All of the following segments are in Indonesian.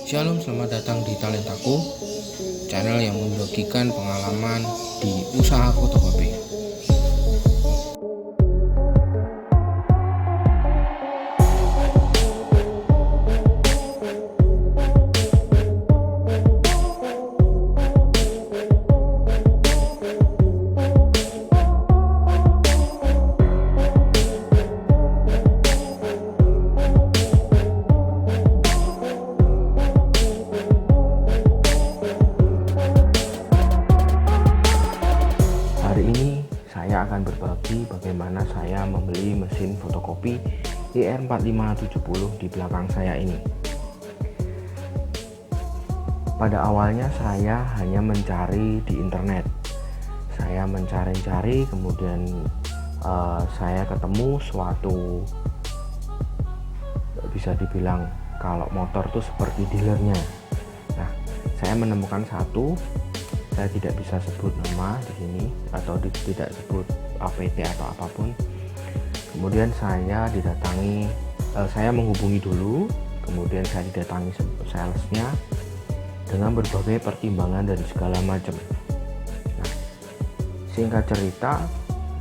Shalom, selamat datang di Talentaku, channel yang membagikan pengalaman di usaha fotokopi. Hari ini saya akan berbagi bagaimana saya membeli mesin fotokopi IR4570 di belakang saya ini. Pada awalnya saya hanya mencari di internet. Saya mencari-cari, kemudian saya ketemu suatu, bisa dibilang kalau motor tuh seperti dealernya. Nah, saya menemukan satu. Saya tidak bisa sebut nama di sini atau tidak sebut APT atau apapun. Kemudian saya menghubungi dulu, kemudian saya didatangi salesnya dengan berbagai pertimbangan dan segala macam. Nah, singkat cerita,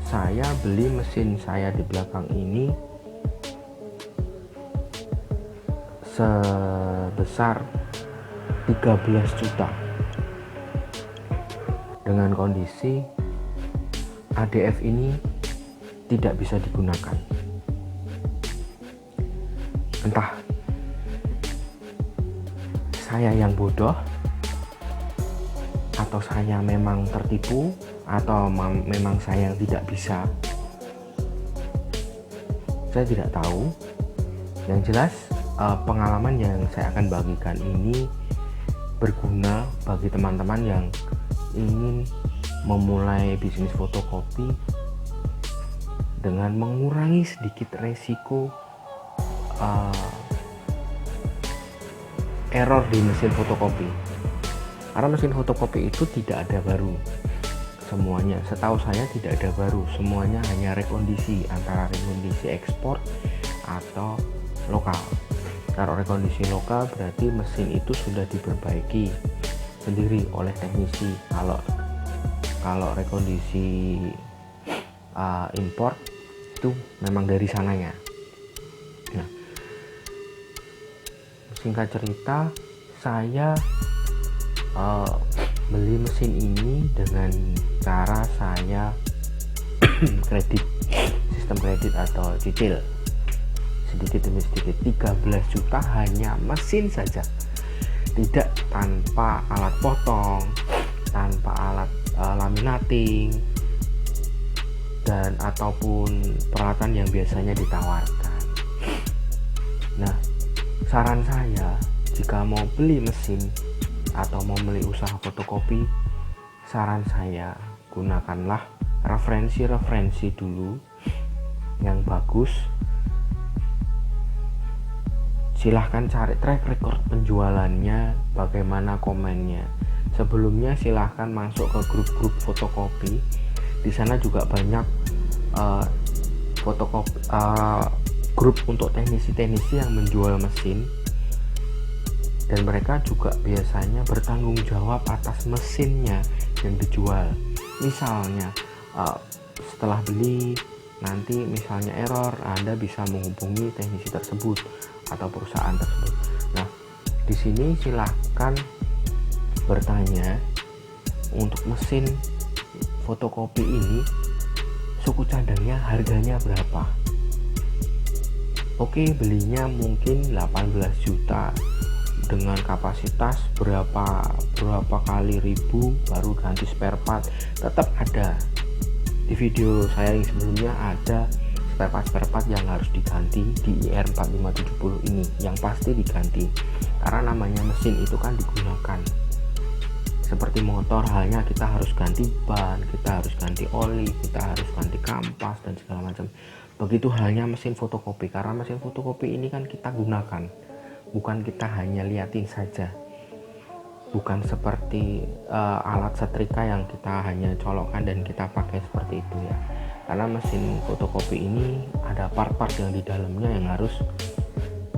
saya beli mesin saya di belakang ini sebesar 13 juta. Dengan kondisi ADF ini tidak bisa digunakan. Entah saya yang bodoh, atau saya memang tertipu, atau memang saya yang tidak bisa. Saya tidak tahu. Yang jelas pengalaman yang saya akan bagikan ini berguna bagi teman-teman yang ingin memulai bisnis fotokopi dengan mengurangi sedikit resiko error di mesin fotokopi. Karena mesin fotokopi itu tidak ada baru semuanya, setahu saya tidak ada baru, semuanya hanya rekondisi, antara rekondisi ekspor atau lokal. Kalau rekondisi lokal berarti mesin itu sudah diperbaiki sendiri oleh teknisi. Kalau rekondisi import itu memang dari sananya. Nah, singkat cerita, saya beli mesin ini dengan cara saya kredit, sistem kredit atau cicil sedikit demi sedikit. 13 juta hanya mesin saja, tidak tanpa alat potong, tanpa alat laminating, dan ataupun peralatan yang biasanya ditawarkan. Nah, saran saya, jika mau beli mesin atau mau beli usaha fotokopi, saran saya gunakanlah referensi dulu yang bagus. Silahkan cari track record penjualannya, bagaimana komennya. Sebelumnya silahkan masuk ke grup-grup fotokopi. Di sana juga banyak grup untuk teknisi-teknisi yang menjual mesin, dan mereka juga biasanya bertanggung jawab atas mesinnya yang dijual. Misalnya setelah beli nanti misalnya error, Anda bisa menghubungi teknisi tersebut atau perusahaan tersebut. Nah, di sini silahkan bertanya untuk mesin fotokopi ini, suku cadangnya harganya berapa. Oke, belinya mungkin 18 juta dengan kapasitas berapa kali ribu baru ganti spare part. Tetap ada di video saya yang sebelumnya, ada spare part yang harus diganti di IR4570 ini, yang pasti diganti karena namanya mesin itu kan digunakan. Seperti motor halnya, kita harus ganti ban, kita harus ganti oli, kita harus ganti kampas dan segala macam. Begitu halnya mesin fotokopi, karena mesin fotokopi ini kan kita gunakan, bukan kita hanya liatin saja. Bukan seperti alat setrika yang kita hanya colokkan dan kita pakai seperti itu ya. Karena mesin fotokopi ini ada part-part yang di dalamnya yang harus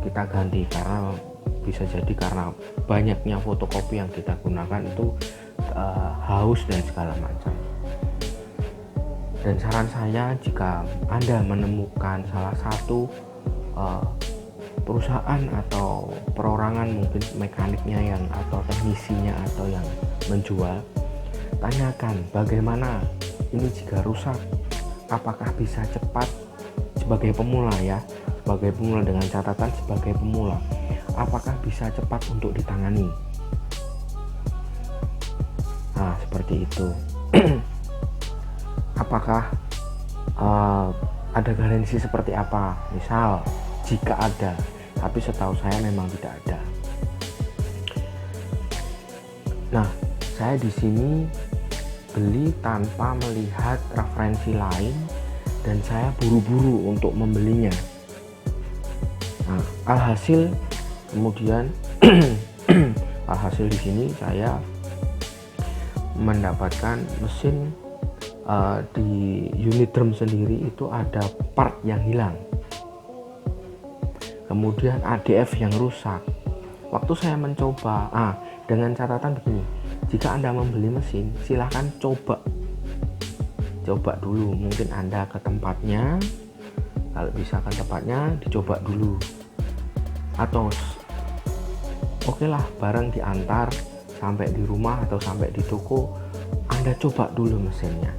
kita ganti, karena bisa jadi karena banyaknya fotokopi yang kita gunakan itu haus dan segala macam. Dan saran saya, jika Anda menemukan salah satu perusahaan atau perorangan, mungkin mekaniknya yang atau teknisinya atau yang menjual, tanyakan bagaimana ini jika rusak, apakah bisa cepat sebagai pemula ya, sebagai pemula, dengan catatan sebagai pemula, apakah bisa cepat untuk ditangani. Nah, seperti itu. Apakah ada garansi seperti apa? Misal, jika ada, tapi setahu saya memang tidak ada. Nah, saya di sini beli tanpa melihat referensi lain dan saya buru-buru untuk membelinya. Nah, alhasil kemudian alhasil di sini saya mendapatkan mesin di unit drum sendiri itu ada part yang hilang, kemudian ADF yang rusak. Waktu saya mencoba, dengan catatan begini, jika Anda membeli mesin, silahkan coba dulu. Mungkin Anda ke tempatnya, kalau bisa ke tempatnya dicoba dulu, atau oke lah barang diantar sampai di rumah atau sampai di toko, Anda coba dulu mesinnya,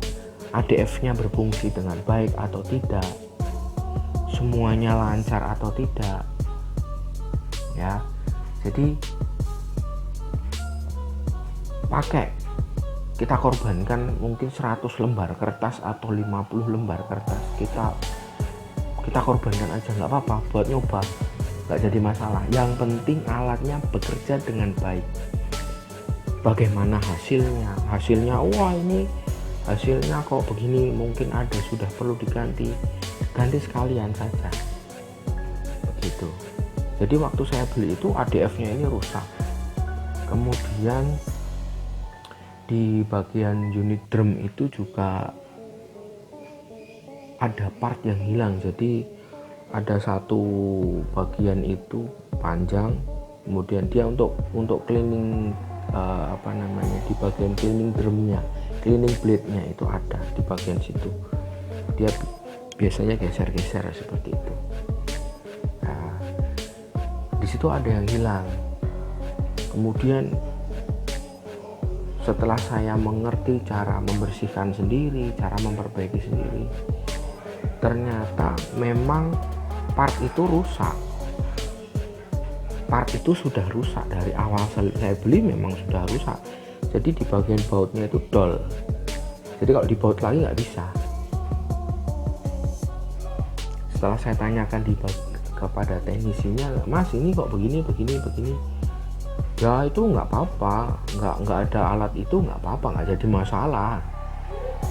ADF-nya berfungsi dengan baik atau tidak, semuanya lancar atau tidak ya. Jadi kita korbankan mungkin 100 lembar kertas atau 50 lembar kertas, kita korbankan aja, nggak apa-apa buat nyoba, nggak jadi masalah. Yang penting alatnya bekerja dengan baik. Bagaimana hasilnya wah ini hasilnya kok begini, mungkin ada sudah perlu ganti sekalian saja, begitu. Jadi waktu saya beli itu ADF-nya ini rusak, kemudian di bagian unit drum itu juga ada part yang hilang. Jadi ada satu bagian itu panjang, kemudian dia untuk cleaning di bagian cleaning drumnya, cleaning blade-nya itu ada di bagian situ, dia biasanya geser-geser seperti itu. Nah, di situ ada yang hilang. Kemudian setelah saya mengerti cara membersihkan sendiri, cara memperbaiki sendiri, ternyata memang part itu rusak. Part itu sudah rusak dari awal saya beli, memang sudah rusak. Jadi di bagian bautnya itu dol, jadi kalau dibaut lagi nggak bisa. Setelah saya tanyakan kepada teknisinya, Mas ini kok begini, ya itu nggak apa-apa, nggak ada alat itu nggak apa-apa, nggak jadi masalah.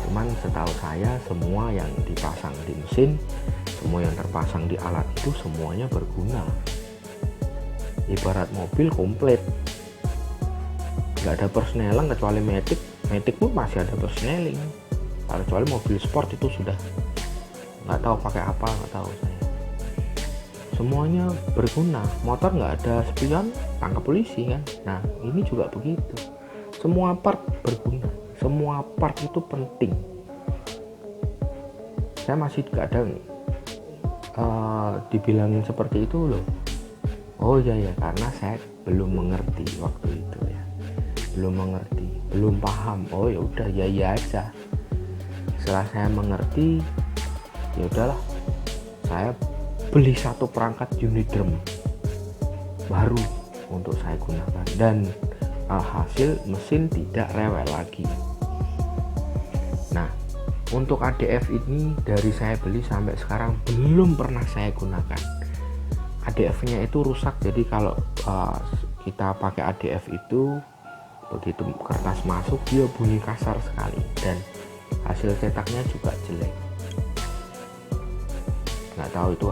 Cuman setahu saya semua yang dipasang di mesin, semua yang terpasang di alat itu semuanya berguna. Ibarat mobil komplit, nggak ada persneling kecuali matic pun masih ada persneling, kecuali mobil sport itu sudah nggak tahu pakai apa, nggak tahu saya. Semuanya berguna. Motor nggak ada spion, tangkap polisi kan. Nah ini juga begitu, semua part berguna, semua part itu penting. Saya masih kadang dibilangin seperti itu loh. Oh iya ya, karena saya belum mengerti waktu itu ya, belum paham. Oh ya udah, ya aja. Setelah saya mengerti, ya udahlah, saya beli satu perangkat unit drum baru untuk saya gunakan, dan alhasil mesin tidak rewel lagi. Nah, untuk ADF ini dari saya beli sampai sekarang belum pernah saya gunakan. ADF-nya itu rusak, jadi kalau kita pakai ADF itu begitu kertas masuk dia bunyi kasar sekali, dan hasil cetaknya juga jelek. Nggak tahu itu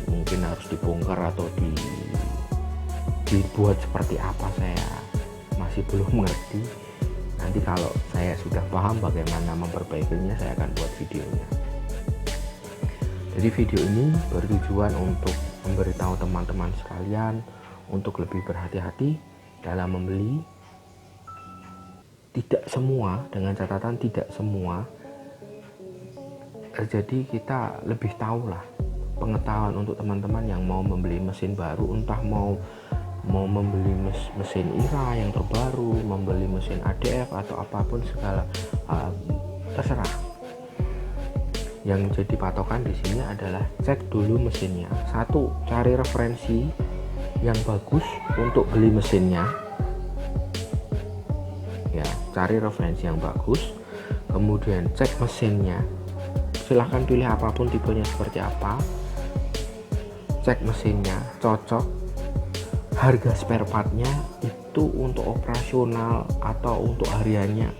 mungkin harus dibongkar atau dibuat seperti apa, saya masih belum mengerti. Nanti kalau saya sudah paham bagaimana memperbaikinya, saya akan buat videonya. Jadi video ini bertujuan untuk memberitahu teman-teman sekalian untuk lebih berhati-hati dalam membeli. Tidak semua, dengan catatan tidak semua, jadi kita lebih tahu lah, pengetahuan untuk teman-teman yang mau membeli mesin baru, entah mau membeli mesin IRA yang terbaru, membeli mesin ADF atau apapun segala, terserah. Yang jadi patokan di sini adalah cek dulu mesinnya. Satu, cari referensi yang bagus untuk beli mesinnya. Ya, cari referensi yang bagus. Kemudian cek mesinnya. Silahkan pilih apapun tipenya seperti apa. Cek mesinnya cocok. Harga spare partnya itu untuk operasional atau untuk hariannya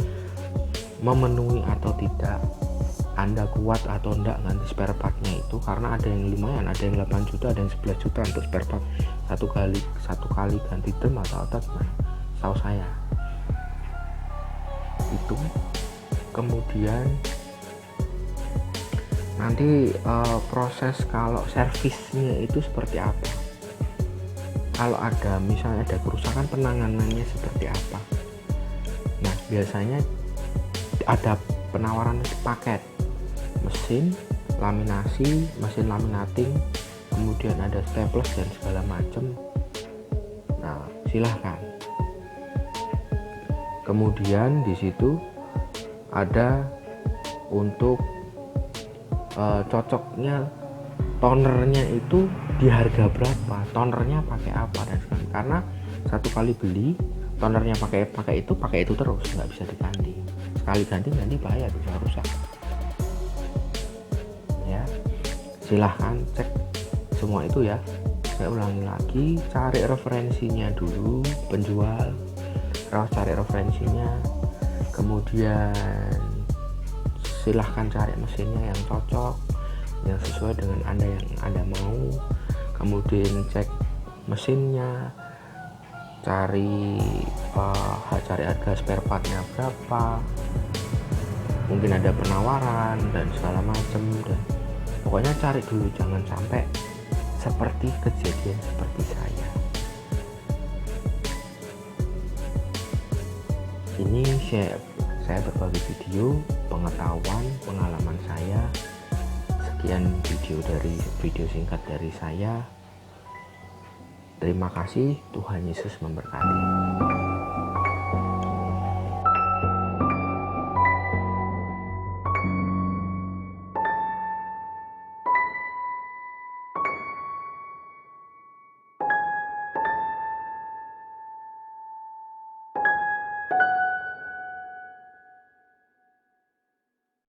memenuhi atau tidak, Anda kuat atau enggak ganti spare partnya itu, karena ada yang lumayan, ada yang 8 juta, ada yang 11 juta untuk spare part satu kali ganti drum atau otot. Tahu saya itu. Kemudian nanti proses kalau servisnya itu seperti apa, kalau ada misalnya ada kerusakan, penanganannya seperti apa. Nah, biasanya ada penawaran paket mesin laminasi, mesin laminating, kemudian ada staples dan segala macam. Nah, silahkan. Kemudian di situ ada untuk cocoknya tonernya itu di harga berapa, tonernya pakai apa dan sebagainya. Karena satu kali beli tonernya pakai itu terus, nggak bisa diganti. Sekali ganti nanti bahaya, bisa rusak. Ya, silahkan cek semua itu ya. Saya ulangi lagi, cari referensinya dulu, penjual, cari referensinya, kemudian silahkan cari mesinnya yang cocok, yang sesuai dengan yang Anda mau. Kemudian cek mesinnya, cari harga spare partnya berapa, mungkin ada penawaran dan segala macam. Dan pokoknya cari dulu, jangan sampai seperti kejadian seperti saya. Ini saya berbagi video pengetahuan, pengalaman saya. Sekian video singkat dari saya. Terima kasih, Tuhan Yesus memberkati.